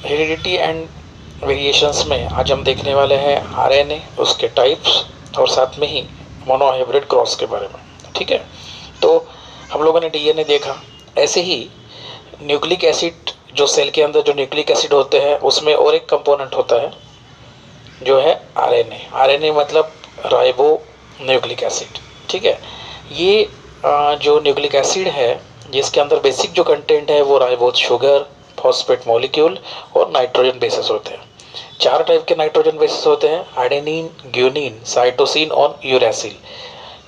Heredity and variations में आज हम देखने वाले हैं आरएनए, उसके टाइप्स और साथ में ही मोनोहाइब्रिड क्रॉस के बारे में। ठीक है, तो हम लोगों ने डीएनए देखा, ऐसे ही न्यूक्लिक एसिड, जो सेल के अंदर जो न्यूक्लिक एसिड होते हैं उसमें और एक कंपोनेंट होता है जो है आरएनए। आरएनए मतलब राइबो न्यूक्लिक एसिड। ठीक है, ये जो न्यूक्लिक एसिड है जिसके अंदर बेसिक जो कंटेंट है वो राइबोज शुगर, फॉस्फेट मॉलिक्यूल और नाइट्रोजन बेसिस होते हैं। 4 टाइप के नाइट्रोजन बेसिस होते हैं, एडेनिन, ग्यूनिन, साइटोसिन और यूरेसिल।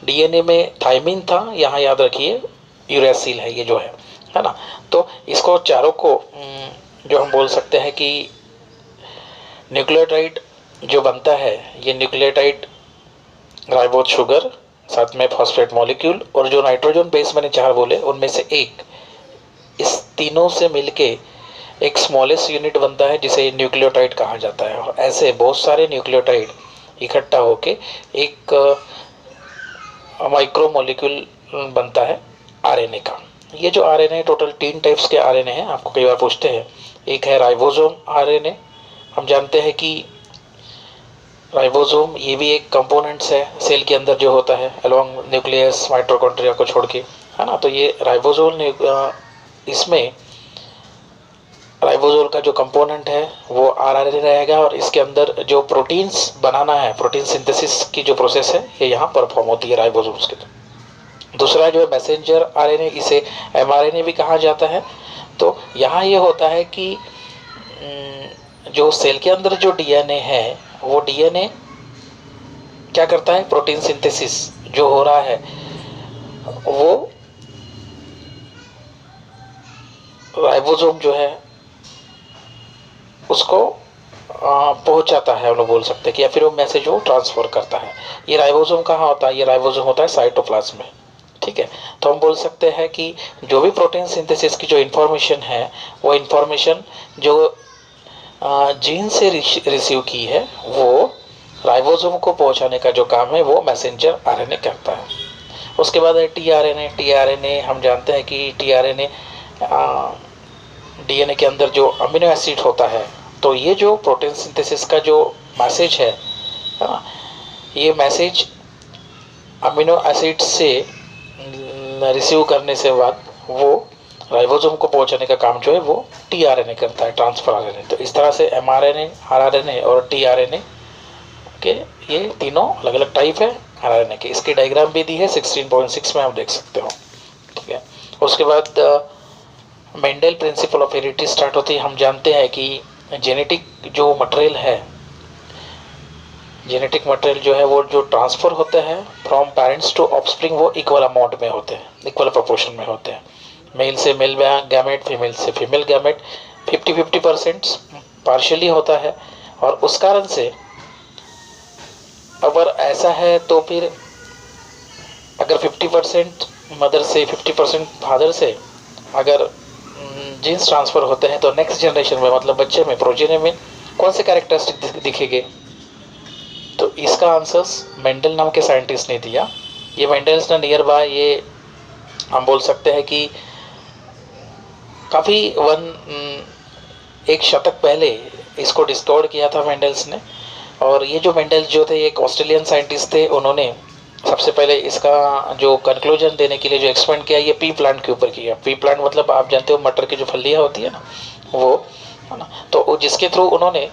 डीएनए में थाइमिन था, यहाँ याद रखिए यूरेसिल है ये जो है ना। तो इसको चारों को जो हम बोल सकते हैं कि न्यूक्लियोटाइड जो बनता है, ये न्यूक्लियोटाइड राइबोज शुगर, साथ में फॉस्फेट मॉलिक्यूल और जो नाइट्रोजन बेस मैंने 4 बोले उनमें से एक, इस तीनों से मिलके एक स्मॉलेस्ट यूनिट बनता है जिसे न्यूक्लियोटाइड कहा जाता है। और ऐसे बहुत सारे न्यूक्लियोटाइड इकट्ठा होके एक माइक्रो मॉलिक्यूल बनता है आरएनए का। ये जो आरएनए टोटल 3 टाइप्स के आरएनए हैं, आपको कई बार पूछते हैं। एक है राइबोसोम आरएनए, हम जानते हैं कि राइबोसोम ये भी एक कंपोनेंट्स है सेल के अंदर जो होता है अलोंग न्यूक्लियस माइटोकॉन्ड्रिया को छोड़ के, है ना। तो ये राइबोसोम, इसमें राइबोसोम का जो कंपोनेंट है वो आरएनए रहेगा और इसके अंदर जो प्रोटीन्स बनाना है, प्रोटीन सिंथेसिस की जो प्रोसेस है ये यहाँ परफॉर्म होती है राइबोसोम्स के। दूसरा जो है मैसेंजर आरएनए, इसे एमआरएनए भी कहा जाता है। तो यहाँ ये होता है कि जो सेल के अंदर जो डीएनए है वो डीएनए क्या करता है, प्रोटीन सिंथेसिस जो हो रहा है वो राइबोसोम जो है उसको पहुंचाता है, हम लोग बोल सकते हैं कि, या फिर वो मैसेज वो ट्रांसफर करता है। ये राइबोसोम कहाँ होता है, ये राइबोसोम होता है साइटोप्लाज्म में। ठीक है, तो हम बोल सकते हैं कि जो भी प्रोटीन सिंथेसिस की जो इन्फॉर्मेशन है वो इन्फॉर्मेशन जो जीन से रिसीव की है वो राइबोसोम को पहुंचाने का जो काम है वो मैसेंजर आरएनए करता है। उसके बाद है टीआरएनए। टीआरएनए हम जानते हैं कि टीआरएनए डीएनए के अंदर जो अमीनो एसिड होता है, तो ये जो प्रोटीन सिंथेसिस का जो मैसेज है ना, ये मैसेज अमीनो एसिड से रिसीव करने से बाद वो राइबोसोम को पहुंचाने का काम जो है वो टीआरएनए करता है, ट्रांसफर आरएनए। तो इस तरह से एमआरएनए, आरआरएनए और टीआरएनए के ये तीनों अलग अलग टाइप है आरएनए के। इसकी डायग्राम भी दी है 16.6 में, आप देख सकते हो। ठीक है, उसके बाद Mendel principle of heredity start होती है। हम जानते हैं कि जेनेटिक जो मटेरियल है, जेनेटिक मटेरियल जो है वो जो ट्रांसफ़र होते हैं फ्रॉम पेरेंट्स टू ऑफस्प्रिंग, वो इक्वल अमाउंट में होते हैं, इक्वल प्रोपोर्शन में होते हैं। मेल से मेल गैमेट, फीमेल से फीमेल गैमेट 50-50% पार्शियली होता है। और उस कारण से अगर ऐसा है तो फिर अगर 50% मदर से 50% फादर से अगर जीन्स ट्रांसफ़र होते हैं तो नेक्स्ट जनरेशन में, मतलब बच्चे में, प्रोजेनी में कौन से कैरेक्टरिस्टिक दिखेंगे? तो इसका आंसर्स मेंडल नाम के साइंटिस्ट ने दिया। ये मेंडल्स ने नियर बाय, ये हम बोल सकते हैं कि काफ़ी एक शतक पहले इसको डिस्कवर किया था मेंडल्स ने। और ये जो मेंडल्स जो थे, एक ऑस्ट्रेलियन साइंटिस्ट थे, उन्होंने सबसे पहले इसका जो कंक्लूजन देने के लिए जो एक्सपेरिमेंट किया ये पी प्लांट के ऊपर किया। पी प्लांट मतलब आप जानते हो मटर की जो फलियाँ होती है ना, वो है ना। तो जिसके थ्रू उन्होंने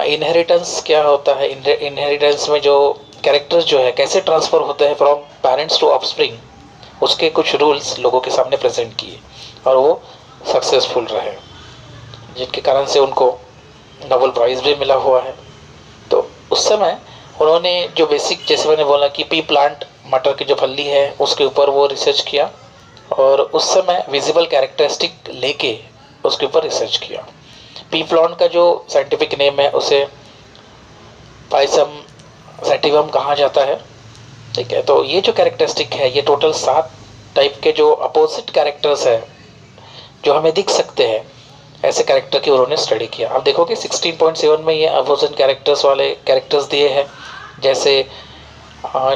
इनहेरिटेंस क्या होता है, इनहेरिटेंस में जो कैरेक्टर्स जो है कैसे ट्रांसफ़र होते हैं फ्रॉम पेरेंट्स टू ऑफस्प्रिंग, उसके कुछ रूल्स लोगों के सामने प्रेजेंट किए और वो सक्सेसफुल रहे, जिनके कारण से उनको नोबेल प्राइज़ भी मिला हुआ है। तो उस समय उन्होंने जो बेसिक, जैसे मैंने बोला कि पी प्लांट, मटर की जो फली है उसके ऊपर वो रिसर्च किया और उस समय विजिबल कैरेक्टरिस्टिक लेके उसके ऊपर रिसर्च किया। पी प्लांट का जो साइंटिफिक नेम है उसे पाइसम सैटिवम कहा जाता है। ठीक है, तो ये जो कैरेक्टरिस्टिक है ये टोटल 7 टाइप के जो अपोजिट कैरेक्टर्स है जो हमें दिख सकते हैं, ऐसे कैरेक्टर की उन्होंने स्टडी किया। आप देखोगे 16.7 में ये अपोजिट कैरेक्टर्स वाले कैरेक्टर्स दिए हैं, जैसे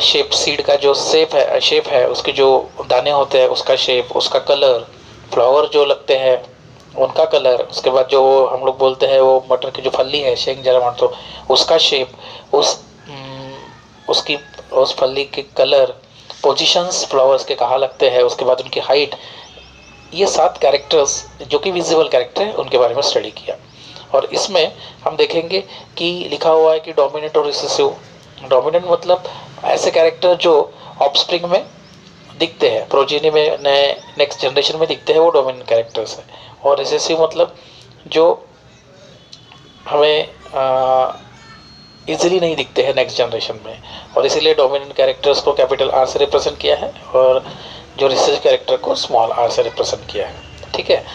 शेप, सीड का जो शेप है उसके जो दाने होते हैं उसका शेप, उसका कलर, फ्लावर जो लगते हैं उनका कलर, उसके बाद जो हम लोग बोलते हैं वो मटर की जो फली है शेंग जरामाट, तो उसका शेप, उस उसकी उस फली के कलर, पोजीशंस फ्लावर्स के कहाँ लगते हैं, उसके बाद उनकी हाइट, ये 7 कैरेक्टर्स जो कि विजिबल कैरेक्टर है उनके बारे में स्टडी किया। और इसमें हम देखेंगे कि लिखा हुआ है कि डोमिनेंट और रिसेसिव। डोमिनेंट मतलब ऐसे कैरेक्टर जो ऑफस्प्रिंग में दिखते हैं, प्रोजेनी में, नए नेक्स्ट जनरेशन में दिखते हैं, वो डोमिनेंट कैरेक्टर्स है। और रिसेसिव मतलब जो हमें इजीली नहीं दिखते हैं नेक्स्ट जनरेशन में, और इसीलिए डोमिनेंट कैरेक्टर्स को कैपिटल आर से रिप्रेजेंट किया है और जो रिसेसिव कैरेक्टर को स्मॉल आर से रिप्रेजेंट किया है। ठीक है,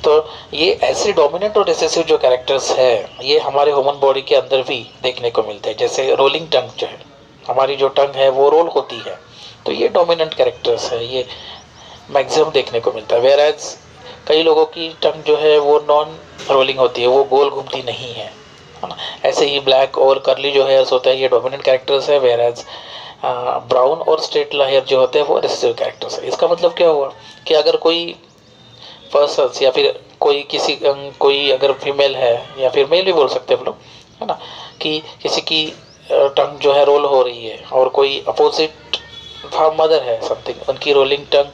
तो ये ऐसे डोमिनेंट और रिसेसिव जो कैरेक्टर्स है ये हमारे ह्यूमन बॉडी के अंदर भी देखने को मिलते हैं। जैसे रोलिंग टंग जो है, हमारी जो टंग है वो रोल होती है, तो ये डोमिनेंट कैरेक्टर्स है, ये मैक्सिमम देखने को मिलता है। वेराज कई लोगों की टंग जो है वो नॉन रोलिंग होती है, वो गोल घूमती नहीं है ना। ऐसे ही ब्लैक और कर्ली जो हेयर्स होते हैं ये डोमिनेंट कैरेक्टर्स है, वेराज ब्राउन और स्ट्रेट हेयर जो होते हैं वो रिसेसिव कैरेक्टर्स है। इसका मतलब क्या हुआ कि अगर कोई पर्सन्स या फिर कोई अगर फीमेल है या फिर मेल भी बोल सकते हैं हम लोग, है ना, कि किसी की टंग जो है रोल हो रही है और कोई अपोजिट मदर है समथिंग, उनकी रोलिंग टंग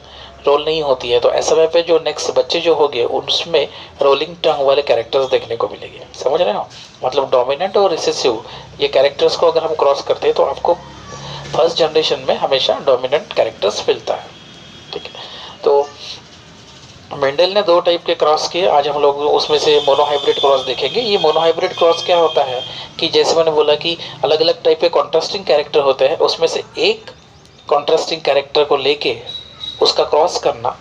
रोल नहीं होती है, तो ऐसे समय पे जो नेक्स्ट बच्चे जो होंगे उनमें रोलिंग टंग वाले कैरेक्टर्स देखने को मिलेंगे। समझ रहे हो, मतलब डोमिनेंट और रिसेसिव ये कैरेक्टर्स को अगर हम क्रॉस करते हैं तो आपको फर्स्ट जनरेशन में हमेशा डोमिनेंट कैरेक्टर्स मिलता है। ठीक है, तो मेंडल ने 2 टाइप के क्रॉस किए, आज हम लोग उसमें से मोनोहाइब्रिड क्रॉस देखेंगे। ये मोनोहाइब्रिड क्रॉस क्या होता है कि जैसे मैंने बोला कि अलग अलग टाइप के कॉन्ट्रास्टिंग कैरेक्टर होते हैं, उसमें से एक कॉन्ट्रास्टिंग कैरेक्टर को लेके उसका क्रॉस करना,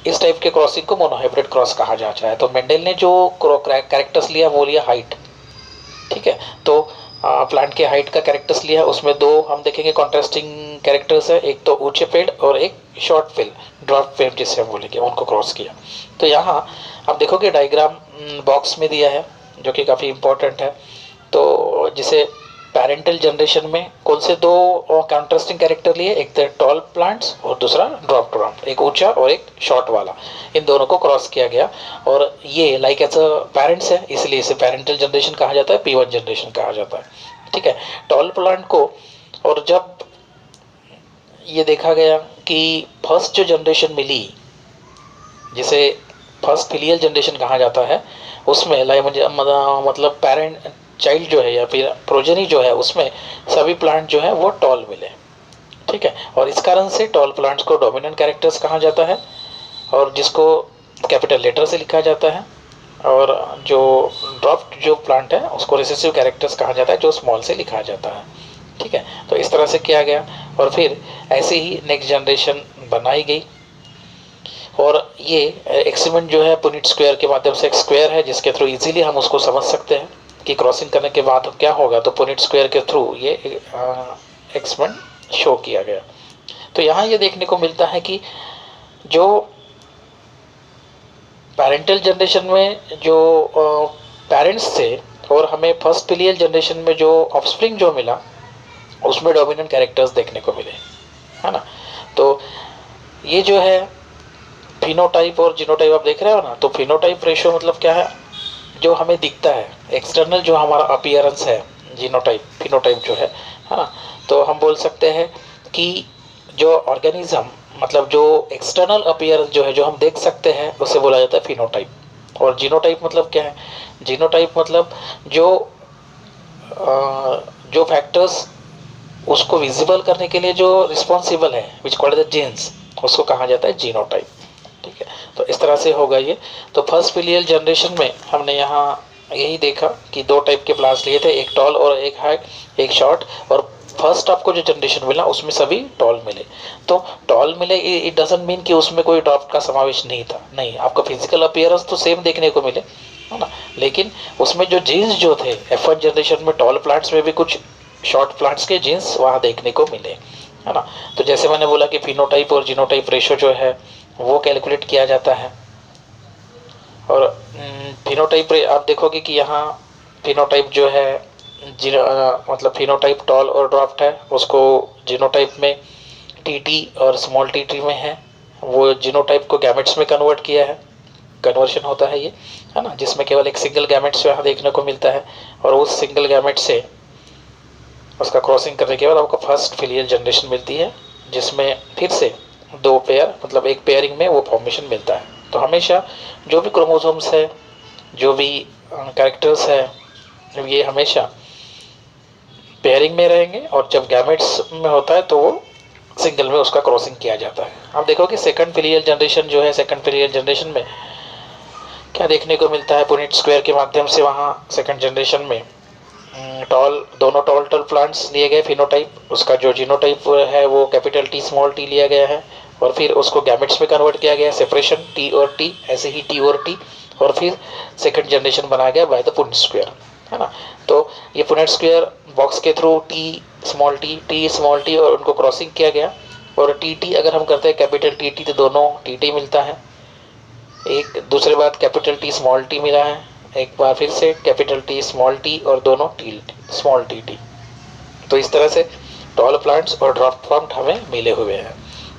इस टाइप के क्रॉसिंग को मोनोहाइब्रिड क्रॉस कहा जाता है। तो मेंडल ने जो कैरेक्टर्स लिया वो लिया हाइट। ठीक है, तो प्लांट के हाइट का कैरेक्टर्स लिया, उसमें 2 हम देखेंगे कॉन्ट्रास्टिंग कैरेक्टर्स है, एक तो ऊंचे पेड़ और एक शॉर्ट फिल ड्रॉप फ्रेम जिससे हम बोलेंगे, उनको क्रॉस किया। तो यहाँ आप देखोगे डायग्राम बॉक्स में दिया है जो कि काफ़ी इंपॉर्टेंट है। तो जिसे पेरेंटल जनरेशन में कौन से 2 कॉन्ट्रास्टिंग कैरेक्टर लिए, एक तो टॉल प्लांट्स और दूसरा ड्रॉप ड्रॉप, एक ऊंचा और एक शॉर्ट वाला, इन दोनों को क्रॉस किया गया। और ये लाइक एज अ पेरेंट्स है, इसलिए इसे पेरेंटल जनरेशन कहा जाता है, P1 जनरेशन कहा जाता है। ठीक है, टॉल प्लांट को, और जब ये देखा गया कि फर्स्ट जो जनरेशन मिली जिसे फर्स्ट फिलियल जनरेशन कहा जाता है, उसमें मतलब पेरेंट चाइल्ड जो है या फिर प्रोजेनी जो है उसमें सभी प्लांट जो है वो टॉल मिले। ठीक है, और इस कारण से टॉल प्लांट्स को डोमिनेंट कैरेक्टर्स कहा जाता है और जिसको कैपिटल लेटर से लिखा जाता है, और जो ड्रॉप्ड जो प्लांट है उसको रिसेसिव कैरेक्टर्स कहा जाता है जो स्मॉल से लिखा जाता है। ठीक है, तो इस तरह से किया गया और फिर ऐसे ही नेक्स्ट जनरेशन बनाई गई। और ये एक्सपेरिमेंट जो है पुनिट स्क्वायर के माध्यम से, एक स्क्वायर है जिसके थ्रू इजीली हम उसको समझ सकते हैं कि क्रॉसिंग करने के बाद क्या होगा, तो पुनिट स्क्वायर के थ्रू ये एक्सपेरिमेंट शो किया गया। तो यहाँ ये देखने को मिलता है कि जो पेरेंटल जनरेशन में जो पेरेंट्स थे और हमें फर्स्ट फिलियल जनरेशन में जो ऑफस्प्रिंग जो मिला उसमें डोमिनेंट कैरेक्टर्स देखने को मिले, है ना। तो ये जो है फिनोटाइप और जीनोटाइप आप देख रहे हो ना, तो फिनोटाइप रेशियो मतलब क्या है, जो हमें दिखता है एक्सटर्नल जो हमारा अपीयरेंस है, जीनोटाइप फिनोटाइप जो है ना, तो हम बोल सकते हैं कि जो ऑर्गेनिज्म मतलब जो एक्सटर्नल अपीयरेंस जो है जो हम देख सकते हैं उसे बोला जाता है फिनोटाइप। और जीनोटाइप मतलब क्या है, जीनोटाइप मतलब जो फैक्टर्स उसको विजिबल करने के लिए जो रिस्पॉन्सिबल है विच कॉल्ड द जीन्स, उसको कहा जाता है जीनोटाइप। ठीक है, तो इस तरह से होगा ये। तो फर्स्ट फिलियल जनरेशन में हमने यहाँ यही देखा कि 2 टाइप के प्लांट्स लिए थे, एक टॉल और एक हाइट, एक शॉर्ट। और फर्स्ट आपको जो जनरेशन मिला उसमें सभी टॉल मिले। तो टॉल मिले इट डजंट मीन कि उसमें कोई ड्रॉप का समावेश नहीं था, नहीं, आपका फिजिकल अपीयरेंस तो सेम देखने को मिले, है ना, लेकिन उसमें जो जीन्स जो थे F1 जनरेशन में टॉल प्लांट्स में भी कुछ शॉर्ट प्लांट्स के जीन्स वहाँ देखने को मिले, है ना। तो जैसे मैंने बोला कि फिनोटाइप और जीनोटाइप रेशो जो है वो कैलकुलेट किया जाता है। और फिनोटाइप आप देखोगे कि यहाँ फिनोटाइप जो है मतलब फिनोटाइप टॉल और ड्रॉप्ड है, उसको जीनोटाइप में टीटी और स्मॉल टीटी में है, वो जीनोटाइप को गैमेट्स में कन्वर्ट किया है। कन्वर्शन होता है ये, है ना, जिसमें केवल एक सिंगल गैमेट्स यहाँ देखने को मिलता है और उस सिंगल गैमेट से उसका क्रॉसिंग करने के बाद आपको फर्स्ट फिलियल जनरेशन मिलती है, जिसमें फिर से दो पेयर मतलब एक पेयरिंग में वो फॉर्मेशन मिलता है। तो हमेशा जो भी क्रोमोसोम्स है, जो भी कैरेक्टर्स है, ये हमेशा पेयरिंग में रहेंगे और जब गैमेट्स में होता है तो वो सिंगल में उसका क्रॉसिंग किया जाता है। आप देखो कि सेकंड फिलियल जनरेशन जो है, सेकंड फिलियल जनरेशन में क्या देखने को मिलता है, पुनेट स्क्वायर के माध्यम से वहाँ सेकंड जनरेशन में दोनों टॉल प्लांट्स लिए गए फिनोटाइप, उसका जो जीनोटाइप है वो कैपिटल टी स्मॉल टी लिया गया है और फिर उसको गैमेट्स में कन्वर्ट किया गया, सेपरेशन टी और टी, ऐसे ही टी और टी, और फिर सेकंड जनरेशन बनाया गया बाय द पुनेट स्क्वायर, है ना। तो ये पुनेट स्क्वायर बॉक्स के थ्रू टी स्मॉल टी और उनको क्रॉसिंग किया गया, और टी अगर हम करते हैं कैपिटल टी तो दोनों टी मिलता है, एक दूसरे बात कैपिटल टी स्मॉल टी मिला है, एक बार फिर से कैपिटल टी स्मॉल टी और दोनों टी स्मॉल टी। तो इस तरह से टॉल प्लांट्स और ड्वार्फ प्लांट हमें मिले हुए हैं।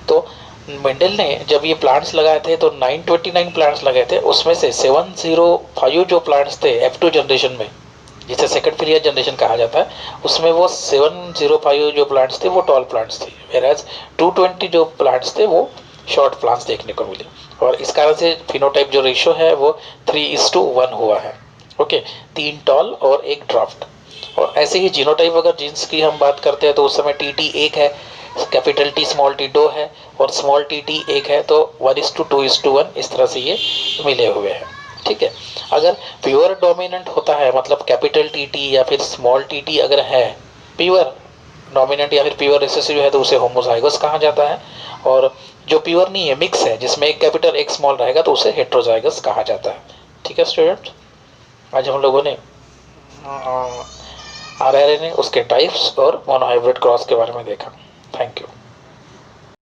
तो मेंडल ने जब ये प्लांट्स लगाए थे तो 929 प्लांट्स लगाए थे, उसमें से 705 जो प्लांट्स थे F2 जनरेशन में, जिसे सेकंड फिलियल जनरेशन कहा जाता है, उसमें वो 705 जो प्लांट्स थे वो टॉल प्लांट्स थे, वेराज 220 जो प्लांट्स थे वो शॉर्ट प्लांट्स देखने को मिले। और इस कारण से फिनोटाइप जो रेशियो है वो 3:1 हुआ है। ओके, 3 टॉल और 1 ड्राफ्ट। और ऐसे ही जीनोटाइप अगर जीन्स की हम बात करते हैं तो उस समय टी 1 है, कैपिटल टी स्मॉल टी 2 है और स्मॉल टी 1 है, तो 1:2:1 इस तरह से ये मिले हुए हैं। ठीक है, अगर प्योर डोमिनेंट होता है मतलब कैपिटल टी या फिर स्मॉल टी अगर है प्योर डोमिनेंट या फिर प्योर रिसेसिव है तो उसे होमोजाइगस कहा जाता है, और जो प्योर नहीं है मिक्स है जिसमें एक कैपिटल एक स्मॉल रहेगा तो उसे हेट्रोजाइगस कहा जाता है। ठीक है स्टूडेंट, आज हम लोगों ने RNA उसके टाइप्स और मोनोहाइब्रिड क्रॉस के बारे में देखा। Thank you.